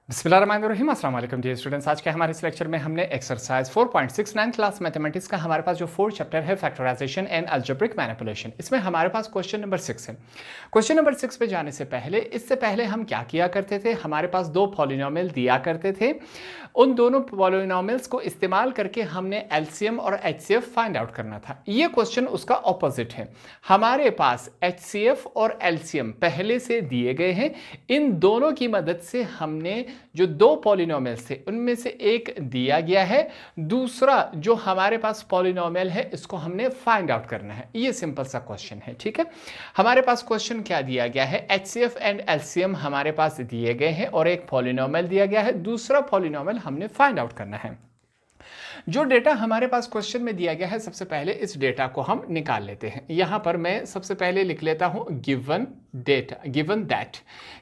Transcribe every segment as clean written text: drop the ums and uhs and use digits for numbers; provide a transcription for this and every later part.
बिस्मिल्लाहिर्रहमानिर्रहीम, अस्सलाम वालेकुम डियर स्टूडेंट्स। आज के हमारे इस लेक्चर में हमने एक्सरसाइज 4.69 क्लास मैथमेटिक्स का हमारे पास जो फोर्थ चैप्टर है फैक्टराइजेशन एंड अलजेब्रिक मैनिपुलेशन, इसमें हमारे पास क्वेश्चन नंबर 6 है। क्वेश्चन नंबर 6 पे जाने से पहले इससे पहले हम क्या किया करते थे, हमारे पास दो पॉलिनोमियल दिया करते थे। उन दोनों पॉलिनोमियल्स को इस्तेमाल करके हमने एलसीएम और एचसीएफ फाइंड आउट करना था। ये क्वेश्चन उसका ऑपोजिट है। हमारे पास एचसीएफ और एलसीएम पहले से दिए गए हैं। इन दोनों की मदद से हमने जो दो पॉलिनोमियल्स थे उनमें से एक दिया गया है, दूसरा जो हमारे पास पॉलिनोमियल है इसको हमने फाइंड आउट करना है। ये सिंपल सा क्वेश्चन है, ठीक है। हमारे पास क्वेश्चन क्या दिया गया है, एचसीएफ एंड एलसीएम हमारे पास दिए गए हैं और एक पॉलिनोमियल दिया गया है, दूसरा पॉलिनोमियल हमने फाइंड आउट करना है। जो डेटा हमारे पास क्वेश्चन में दिया गया है, सबसे पहले इस डेटा को हम निकाल लेते हैं। यहां पर मैं सबसे पहले लिख लेता हूं गिवन डेटा, गिवन दैट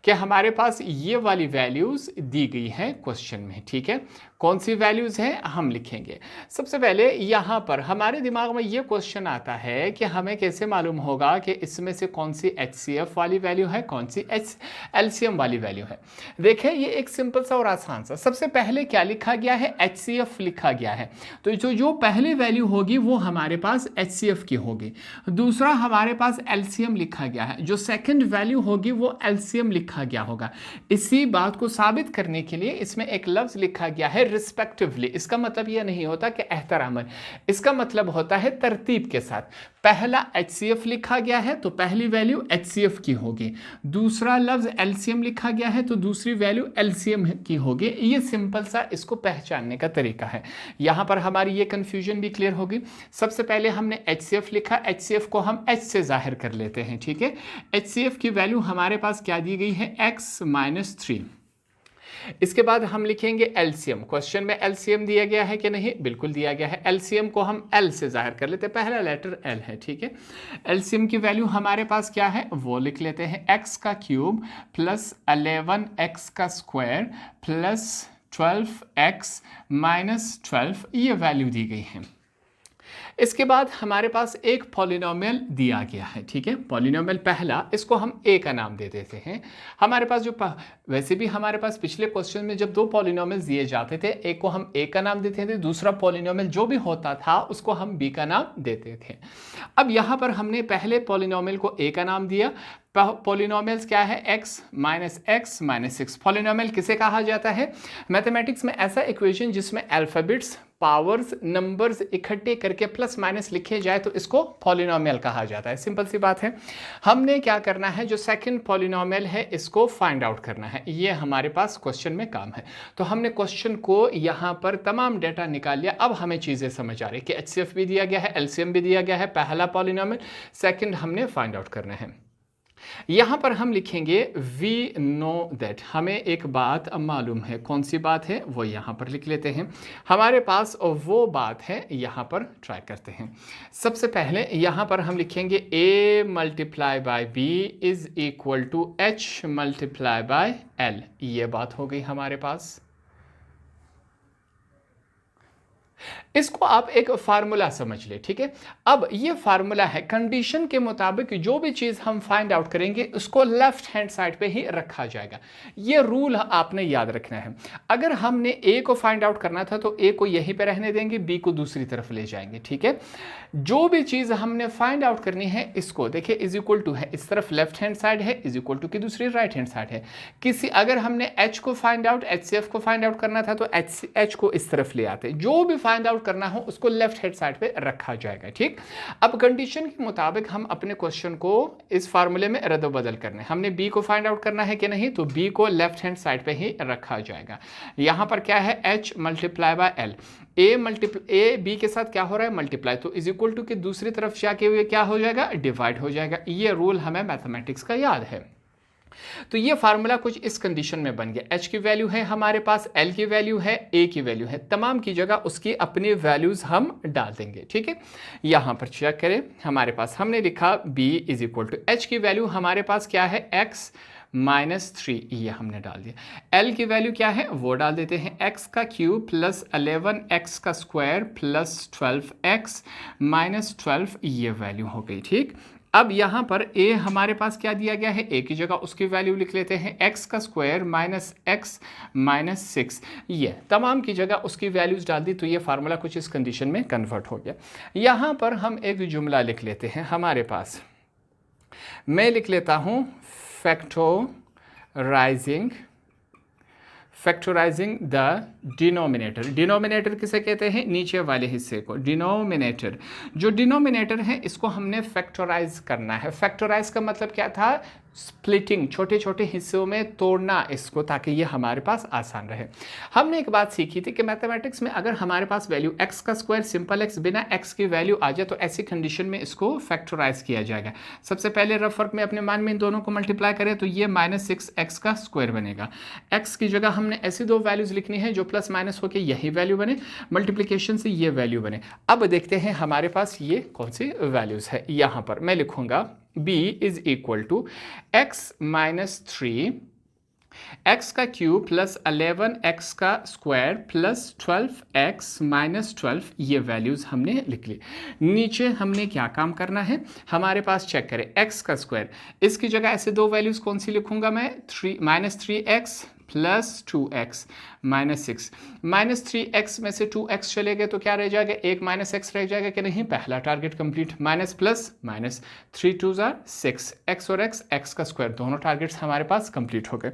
कि हमारे पास ये वाली वैल्यूज दी गई हैं क्वेश्चन में, ठीक है। कौन सी वैल्यूज हैं हम लिखेंगे। सबसे पहले यहां पर हमारे दिमाग में ये क्वेश्चन आता है कि हमें कैसे मालूम होगा कि इसमें से कौन सी एचसीएफ वाली वैल्यू है, कौन सी एलसीएम वाली वैल्यू है। देखें, ये एक सिंपल सा और आसान सा। सबसे पहले क्या लिखा गया है, एचसीएफ लिखा गया है, तो जो पहली वैल्यू होगी वो हमारे पास एचसीएफ की होगी। दूसरा हमारे पास एलसीएम लिखा गया है, जो सेकंड वैल्यू होगी वो एलसीएम लिखा गया होगा। इसी बात को साबित करने के लिए इसमें एक लफ्ज लिखा गया है रिस्पेक्टिवली। इसका मतलब यह नहीं होता कि एहतरामन, इसका मतलब होता है तरतीब के साथ। पहला एचसीएफ लिखा गया है तो पहली वैल्यू एचसीएफ की होगी, दूसरा लफ्ज एलसीएम लिखा गया है तो दूसरी वैल्यू एलसीएम की होगी। ये सिंपल सा इसको पहचानने का तरीका है। यहां पर हमारी ये कंफ्यूजन भी क्लियर होगी। सबसे पहले हमने एचसीएफ लिखा, एचसीएफ को हम एच से जाहिर कर लेते हैं, ठीक है। एचसीएफ की वैल्यू हमारे पास क्या दी गई है, x-3। इसके बाद हम लिखेंगे एलसीएम। क्वेश्चन में एलसीएम दिया गया है कि नहीं, बिल्कुल दिया गया है। एलसीएम को हम एल से जाहिर कर लेते हैं, पहला लेटर एल है, ठीक है। एलसीएम की वैल्यू हमारे पास क्या है वो लिख लेते हैं, x का क्यूब प्लस 11x का स्क्वायर प्लस 12x माइनस 12, ये वैल्यू दी गई है। इसके बाद हमारे पास एक पॉलिनोमियल दिया गया है, ठीक है। पॉलिनोमियल पहला, इसको हम ए का नाम दे देते हैं। हमारे पास जो वैसे भी हमारे पास पिछले क्वेश्चन में जब दो पॉलिनोमियल्स दिए जाते थे, एक को हम ए का नाम देते थे, दूसरा पॉलिनोमियल जो भी होता था उसको हम बी का नाम देते थे। अब यहाँ पर हमने पहले पॉलिनोमियल को ए का नाम दिया। पॉलिनोमियल्स क्या है, x माइनस 6। पॉलिनोमियल किसे कहा जाता है, मैथमेटिक्स में ऐसा इक्वेशन जिसमें अल्फाबेट्स, पावर्स, नंबर्स इकट्ठे करके प्लस माइनस लिखे जाए तो इसको पॉलिनोमियल कहा जाता है। सिंपल सी बात है। हमने क्या करना है, जो सेकंड पॉलिनोमियल है इसको फाइंड आउट करना है। ये हमारे पास क्वेश्चन में काम है। तो हमने क्वेश्चन को यहाँ पर तमाम डेटा निकाल लिया। अब हमें चीज़ें समझ आ रही कि एचसीएफ भी दिया गया है, एलसीएम भी दिया गया है, पहला पॉलिनोमियल, सेकंड हमने फाइंड आउट करना है। यहां पर हम लिखेंगे वी नो दैट, हमें एक बात अब मालूम है। कौन सी बात है वो यहां पर लिख लेते हैं। हमारे पास वो बात है, यहां पर ट्राई करते हैं। सबसे पहले यहां पर हम लिखेंगे a multiply by b is equal to h multiply by l। ये बात हो गई हमारे पास। इसको आप एक फार्मूला समझ ले, ठीक है। अब ये फार्मूला है, कंडीशन के मुताबिक जो भी चीज हम फाइंड आउट करेंगे उसको लेफ्ट हैंड साइड पे ही रखा जाएगा। ये रूल आपने याद रखना है। अगर हमने ए को फाइंड आउट करना था तो ए को यहीं पे रहने देंगे, बी को दूसरी तरफ ले जाएंगे, ठीक है। जो भी चीज हमने फाइंड आउट करनी है इसको देखिए, इज इक्वल टू है, इस तरफ लेफ्ट हैंड साइड है, इज इक्वल टू की दूसरी राइट हैंड साइड है। अगर हमने एच को फाइंड आउट, एचसीएफ को फाइंड आउट करना था तो एच को इस तरफ ले आते, जो भी फाइंड आउट करना हो उसको लेफ्ट हैंड साइड पे रखा जाएगा, ठीक। अब कंडीशन के मुताबिक हम अपने क्वेश्चन को इस फार्मूले में रद्द बदल करना है। हमने बी को फाइंड आउट करना है कि नहीं, तो बी को लेफ्ट हैंड साइड पे ही रखा जाएगा। यहां पर क्या है, H multiply by L. A B के साथ क्या हो रहा है, मल्टीप्लाई, तो इज इक्वल टू की दूसरी तरफ जाके हुए क्या हो जाएगा, डिवाइड हो जाएगा। ये रूल हमें मैथमेटिक्स का याद है। तो ये फार्मूला कुछ इस कंडीशन में बन गया। h की वैल्यू है हमारे पास, l की वैल्यू है, a की वैल्यू है, तमाम की जगह उसकी अपनी वैल्यूज हम डाल देंगे, ठीक है। यहां पर चेक करें, हमारे पास हमने लिखा b is equal to, h की वैल्यू हमारे पास क्या है, x -3, ये हमने डाल दिया। l की वैल्यू क्या है वो डाल देते हैं, x का क्यूब प्लस 11x का स्क्वायर प्लस 12x माइनस 12, ये वैल्यू हो गई, ठीक। अब यहाँ पर a हमारे पास क्या दिया गया है, a की जगह उसकी वैल्यू लिख लेते हैं x का स्क्वायर माइनस x माइनस 6, ये तमाम की जगह उसकी वैल्यूज डाल दी तो ये फार्मूला कुछ इस कंडीशन में कन्वर्ट हो गया। यहाँ पर हम एक जुमला लिख लेते हैं हमारे पास, मैं लिख लेता हूँ फैक्टराइजिंग द डिनोमिनेटर। डिनोमिनेटर किसे कहते हैं, नीचे वाले हिस्से को डिनोमिनेटर। जो डिनोमिनेटर है इसको हमने फैक्टराइज करना है। फैक्टराइज का मतलब क्या था, स्प्लिटिंग, छोटे छोटे हिस्सों में तोड़ना इसको, ताकि ये हमारे पास आसान रहे। हमने एक बात सीखी थी कि मैथमेटिक्स में अगर हमारे पास वैल्यू x का स्क्वायर सिंपल x बिना x की वैल्यू आ जाए तो ऐसी कंडीशन में इसको फैक्टराइज किया जाएगा। सबसे पहले रफ वर्क में अपने मान में इन दोनों को मल्टीप्लाई करें तो ये माइनस 6x का स्क्वायर बनेगा। x की जगह हमने ऐसी दो वैल्यूज लिखनी है जो प्लस माइनस होकर यही वैल्यू बने, मल्टीप्लीकेशन से ये वैल्यू बने। अब देखते हैं हमारे पास ये कौन सी वैल्यूज है। यहाँ पर मैं लिखूंगा b is equal to x minus 3 x का क्यूब प्लस 11x का स्क्वायर प्लस 12x माइनस 12, ये वैल्यूज हमने लिख ली। नीचे हमने क्या काम करना है, हमारे पास चेक करें x का स्क्वायर, इसकी जगह ऐसे दो वैल्यूज कौन सी लिखूंगा मैं, minus 3x plus 2x minus 6। Minus 3x में से 2x चले गए तो क्या रह जाएगा, एक माइनस x रह जाएगा कि नहीं, पहला target complete. Minus plus minus, 3 2 6, x और x का स्क्वायर, दोनों टारगेट्स हमारे पास कंप्लीट हो गए।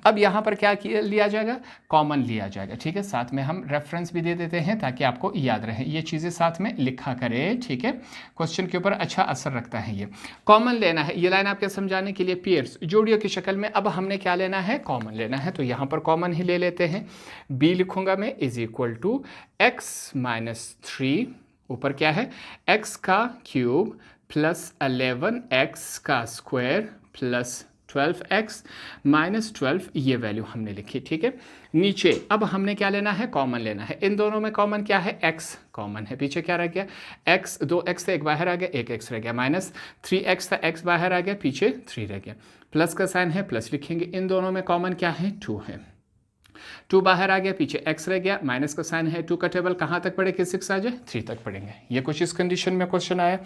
अब यहाँ पर क्या लिया जाएगा, कॉमन लिया जाएगा, ठीक है। साथ में हम रेफरेंस भी दे देते हैं ताकि आपको याद रहे, ये चीज़ें साथ में लिखा करें, ठीक है। क्वेश्चन के ऊपर अच्छा असर रखता है ये। कॉमन लेना है, ये लाइन आपके समझाने के लिए पेयर्स, जोड़ियों की शक्ल में। अब हमने क्या लेना है, कॉमन लेना है, तो यहाँ पर कॉमन ही ले लेते हैं। b लिखूंगा मैं is equal to x minus 3, ऊपर क्या है, x का क्यूब प्लस 11x का स्क्वायर प्लस 12x माइनस 12, ये वैल्यू हमने लिखी, ठीक है। नीचे अब हमने क्या लेना है, कॉमन लेना है। इन दोनों में कॉमन क्या है, x कॉमन है, पीछे क्या रह गया, x, 2x था, एक बाहर आ गया, एक x रह गया, माइनस 3x था, x बाहर आ गया, पीछे 3 रह गया, प्लस का साइन है, प्लस लिखेंगे। इन दोनों में कॉमन क्या है, 2 है, 2 बाहर आ गया, पीछे x रह गया, माइनस का साइन है, 2 का टेबल कहाँ तक पढ़े कि 6 आ जाए, 3 तक पढ़ेंगे। ये कुछ इस कंडीशन में क्वेश्चन आया।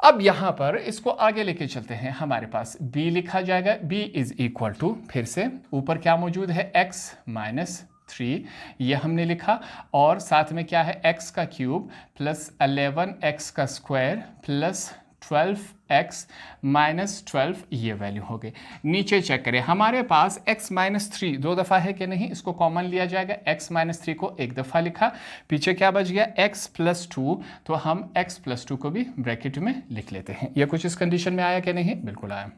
अब यहाँ पर इसको आगे लेके चलते हैं, हमारे पास b लिखा जाएगा, b इज इक्वल टू, फिर से ऊपर क्या मौजूद है, x माइनस 3, ये हमने लिखा, और साथ में क्या है, x का क्यूब प्लस 11x का स्क्वायर प्लस 12x माइनस 12, ये वैल्यू हो गई। नीचे चेक करें, हमारे पास x माइनस 3 2 दफ़ा है कि नहीं, इसको कॉमन लिया जाएगा। x माइनस 3 को एक दफ़ा लिखा, पीछे क्या बच गया, x प्लस 2, तो हम x प्लस 2 को भी ब्रैकेट में लिख लेते हैं। ये कुछ इस कंडीशन में आया कि नहीं, बिल्कुल आया।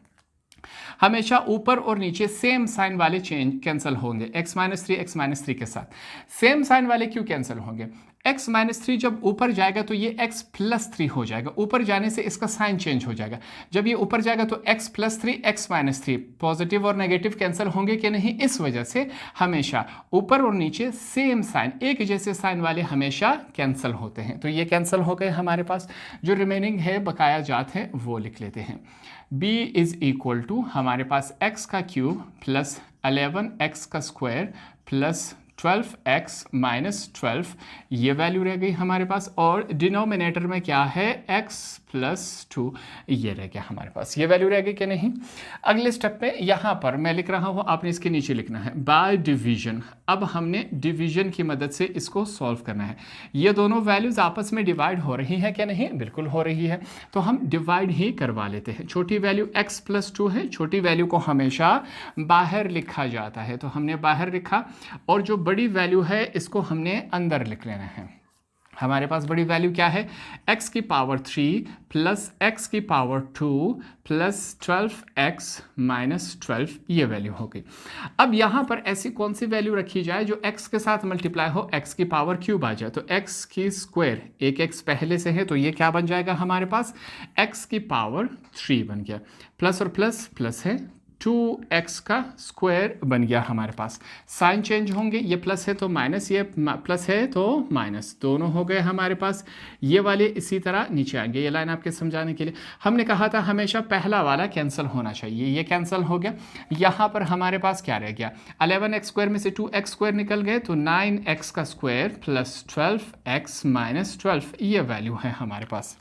हमेशा ऊपर और नीचे सेम साइन वाले चेंज कैंसिल होंगे, x माइनस 3 x माइनस 3 के साथ। सेम साइन वाले क्यों कैंसिल होंगे, x माइनस 3 जब ऊपर जाएगा तो ये x प्लस 3 हो जाएगा, ऊपर जाने से इसका साइन चेंज हो जाएगा। जब ये ऊपर जाएगा तो x plus 3 x minus 3, positive और नेगेटिव कैंसिल होंगे कि नहीं। इस वजह से हमेशा ऊपर और नीचे सेम साइन, एक जैसे साइन वाले हमेशा कैंसिल होते हैं, तो ये कैंसिल हो गए हमारे पास। जो रिमेनिंग है बकाया जात है वो लिख लेते हैं। b इज इक्वल टू हमारे पास x का क्यूब प्लस 11x का स्क्वायर प्लस 12x माइनस 12, ये वैल्यू रह गई हमारे पास, और डिनोमिनेटर में क्या है, x प्लस 2, ये रह गया हमारे पास। ये वैल्यू रह गई कि नहीं। अगले स्टेप पे यहाँ पर मैं लिख रहा हूँ, आपने इसके नीचे लिखना है बाय डिवीजन। अब हमने डिवीजन की मदद से इसको सॉल्व करना है। ये दोनों वैल्यूज आपस में डिवाइड हो रही है कि नहीं, बिल्कुल हो रही है, तो हम डिवाइड ही करवा लेते हैं। छोटी वैल्यू x प्लस 2 है, छोटी वैल्यू को हमेशा बाहर लिखा जाता है, तो हमने बाहर लिखा, और जो बड़ी वैल्यू है इसको हमने अंदर लिख लेना है। हमारे पास बड़ी वैल्यू क्या है, x की पावर 3 प्लस x की पावर 2 प्लस 12x माइनस 12, ये वैल्यू हो गई। अब यहाँ पर ऐसी कौन सी वैल्यू रखी जाए जो x के साथ मल्टीप्लाई हो, x की पावर क्यूब आ जाए, तो x की स्क्वायर, एक x पहले से है तो ये क्या बन जाएगा हमारे पास, x की पावर 3 बन गया, प्लस और प्लस प्लस है, 2x का स्क्वायर बन गया हमारे पास। साइन चेंज होंगे, ये प्लस है तो माइनस, ये प्लस है तो माइनस, दोनों हो गए हमारे पास। ये वाले इसी तरह नीचे आएंगे। ये लाइन आपके समझाने के लिए हमने कहा था हमेशा पहला वाला कैंसिल होना चाहिए, ये कैंसिल हो गया। यहाँ पर हमारे पास क्या रह गया, 11x स्क्वायर में से 2x स्क्वायर निकल गए, तो 9x का स्क्वायर प्लस 12x माइनस 12, ये वैल्यू है हमारे पास।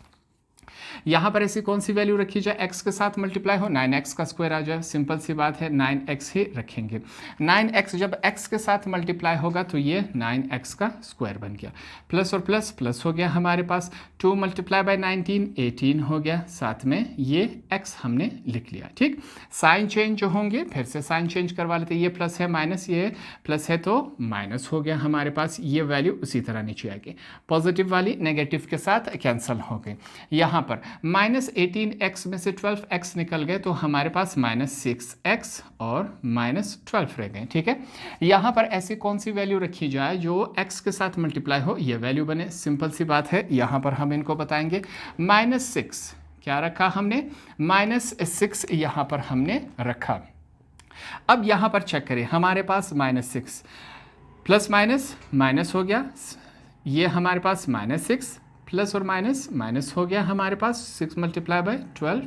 यहाँ पर ऐसी कौन सी वैल्यू रखी जाए, x के साथ मल्टीप्लाई हो, 9x का स्क्वायर आ जाए, सिंपल सी बात है 9x ही रखेंगे। 9x जब x के साथ मल्टीप्लाई होगा तो ये 9x का स्क्वायर बन गया, प्लस और प्लस प्लस हो गया हमारे पास, 2 मल्टीप्लाई बाई 19 18 हो गया, साथ में ये x हमने लिख लिया। ठीक, साइन चेंज जो होंगे फिर से साइन चेंज करवा लेते, ये प्लस है माइनस, ये प्लस है तो माइनस हो गया हमारे पास, ये वैल्यू उसी तरह नीचे आएगी, पॉजिटिव वाली नेगेटिव के साथ कैंसिल हो गई। यहाँ पर माइनस 18x में से 12x निकल गए तो हमारे पास माइनस 6x और माइनस 12 रह गए। ठीक है, यहाँ पर ऐसी कौन सी वैल्यू रखी जाए जो x के साथ मल्टीप्लाई हो, ये वैल्यू बने, सिंपल सी बात है। यहाँ पर हम इनको बताएंगे -6 क्या रखा हमने, -6 यहाँ पर हमने रखा। अब यहाँ पर चेक करें, हमारे पास -6 प्लस माइनस माइनस हो गया, ये हमारे पास -6 प्लस और माइनस माइनस हो गया हमारे पास, 6 मल्टीप्लाई बाई 12,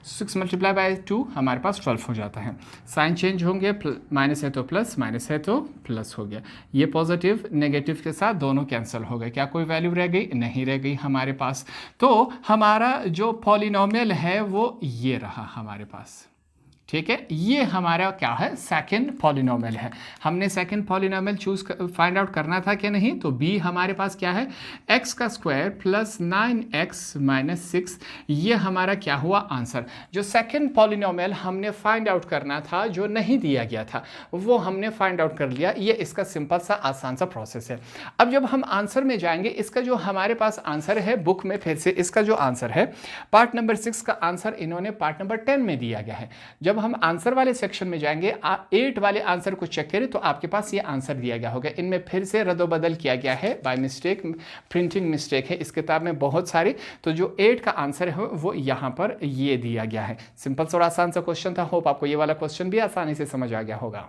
6 मल्टीप्लाई बाई 2 हमारे पास 12 हो जाता है, साइन चेंज होंगे, माइनस है तो प्लस, माइनस है तो प्लस हो गया, ये पॉजिटिव नेगेटिव के साथ दोनों कैंसिल हो गए। क्या कोई वैल्यू रह गई, नहीं रह गई हमारे पास। तो हमारा जो पॉलिनोमियल है वो ये रहा हमारे पास। ठीक है, ये हमारा क्या है, सेकंड पॉलिनोमियल है। हमने सेकंड पॉलिनोमियल फाइंड आउट करना था कि नहीं, तो b हमारे पास क्या है, x का स्क्वायर प्लस 9x माइनस 6, ये हमारा क्या हुआ आंसर। जो सेकंड पॉलिनोमियल हमने फाइंड आउट करना था, जो नहीं दिया गया था, वो हमने फाइंड आउट कर लिया। ये इसका सिंपल सा आसान सा प्रोसेस है। अब जब हम आंसर में जाएंगे, इसका जो हमारे पास आंसर है बुक में, फिर से इसका जो आंसर है पार्ट नंबर 6 का आंसर इन्होंने पार्ट नंबर 10 में दिया गया है। जब हम आंसर वाले सेक्शन में जाएंगे, 8 वाले आंसर को चेक करें तो आपके पास ये आंसर दिया गया होगा। इनमें फिर से रद्दोबदल किया गया है बाय मिस्टेक, प्रिंटिंग मिस्टेक है इस किताब में बहुत सारी। तो जो 8 का आंसर है वो यहाँ पर ये दिया गया है। सिंपल और आसान सा क्वेश्चन था। होप आपको ये वाला क्वेश्चन भी आसानी से समझ आ गया होगा।